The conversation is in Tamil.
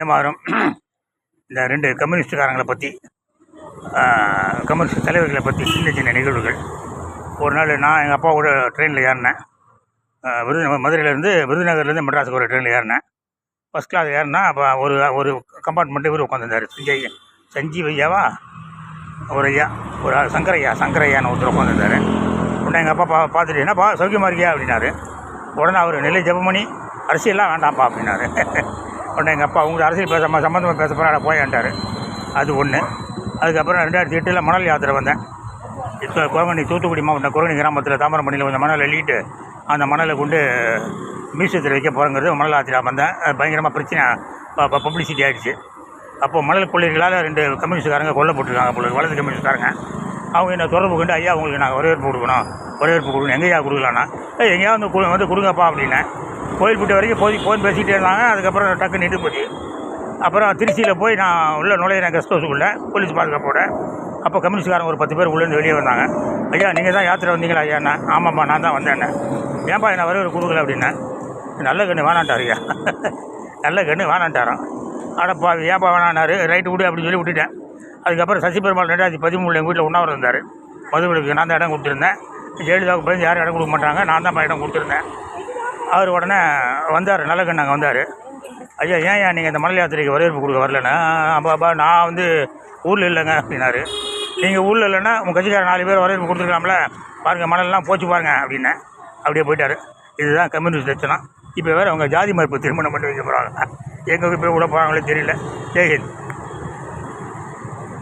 இந்த மாதம் இந்த 2 கம்யூனிஸ்டுக்காரங்களை பற்றி, கம்யூனிஸ்ட் தலைவர்களை பற்றி சின்ன சின்ன நிகழ்வுகள். ஒரு நாள் நான் எங்கள் அப்பாவோட ட்ரெயினில் ஏறினேன். மதுரையிலேருந்து விருதுநகர்லேருந்து மெட்ராஸுக்கு ஒரு ட்ரெயினில் ஏறினேன். ஃபஸ்ட் கிளாஸ் ஏறினா அப்போ ஒரு கம்பார்ட்மெண்ட்டு இவர் உட்காந்துருந்தார். சஞ்சீவையாவா ஒரு ஐயா, ஒரு சங்கரையான்னு ஒருத்தர் உட்காந்துருந்தார். உடனே எங்கள் அப்பா பார்த்துட்டு என்னப்பா சௌக்கியமாக இருக்கியா அப்படின்னாரு. உடனே அவர் நிலை ஜெபமணி அரசியல்லாம் வேண்டாம்ப்பா அப்படின்னாரு. உடனே எங்கள் அப்பா உங்களுக்கு அரசியல் சம்மந்தமாக பேச போகிற போயான்ட்டார். அது ஒன்று. அதுக்கப்புறம் 2008 மணல் யாத்திரை வந்தேன். இப்போ குரங்கணி, தூத்துக்குடி மாவட்டம் குரங்கணி கிராமத்தில் தாமிரபரணியில் கொஞ்சம் மணல் அள்ளிட்டு அந்த மணலை கொண்டு மியூசியத்தில் வைக்க போகிறங்கிறது மணல் யாத்திரை வந்தேன். பயங்கரமாக பிரச்சனை, பப்ளிசிட்டி ஆகிடுச்சு. அப்போது மணல் கொள்ளைகளால் 2 கம்யூனிஸ்ட்காரங்க கொல்லப்பட்டிருக்காங்க போல, வலது கம்யூனிஸ்ட்காரங்க. அவங்க என்ன தொடர்பு கொண்டு ஐயா உங்களுக்கு நாங்கள் வரவேற்பு கொடுக்கணும். எங்கேயா கொடுக்கலான்னா எங்கேயாவது வந்து கொடுங்கப்பா அப்படின்னேன். கோயில்பட்டு வரைக்கும் போய் பேசிக்கிட்டே இருந்தாங்க. அதுக்கப்புறம் டக்கு நின்று போச்சு. அப்புறம் திருச்சியில் போய் நான் உள்ளே நுழையிறேன் கெஸ்ட் ஹவுஸுக்குள்ளே போலீஸ் பாதுகாப்போட. அப்போ கம்யூனிஸ்ட்காரங்க ஒரு 10 பேர் உள்ளேருந்து வெளியே வந்தாங்க. ஐயா நீங்கள் தான் யாத்திரை வந்தீங்களா ஐயாண்ணா? ஆமாம்மா நான் தான் வந்தேன். ஏன்பா என்ன வரவேற்பு கொடுக்கல அப்படின்னேன். நல்ல கண்ணு வேணான்ட்டார் ஐயா. நல்ல கண்ணு வேணான்ட்டாரான். அடப்பா ஏன்பா வேணான்னாரு. ரைட்டு விடு அப்படின்னு சொல்லி விட்டுட்டேன். அதுக்கப்புறம் சசி பெருமாள் 2013 எங்கள் வீட்டில் உண்ணாவிரதம் இருந்தார். மதுவிலக்கு நான் தான் இடம் கொடுத்துருந்தேன். ஜெயலலிதாவுக்கு பயந்து யாரும் இடம் கொடுக்க மாட்டாங்க, நான் தான் இடம் கொடுத்துருந்தேன். அவர் உடனே வந்தார், நல்ல கண்ணு அங்கே வந்தார். ஐயா ஏன் நீங்கள் இந்த மணல் யாத்திரைக்கு வரவேற்பு கொடுக்க வரலன்னா? அப்பா நான் வந்து ஊரில் இல்லைங்க அப்படின்னாரு. நீங்கள் ஊரில் இல்லைன்னா உங்கள் கட்சிக்கார 4 பேர் வரவேற்பு கொடுத்துருக்கலாம்ல, பாருங்கள் மணல்லாம் போச்சு பாருங்கள் அப்படின்னேன். அப்படியே போயிட்டார். இதுதான் கம்யூனிஸ்ட் லட்சணம். இப்போ வேறு அவங்க ஜாதி மறுப்பு திருமணம் பண்ணி வைக்க போகிறாங்க. எங்கே போய் உள்ள போகிறாங்களே தெரியல. ஜெய்ஹிந்த்.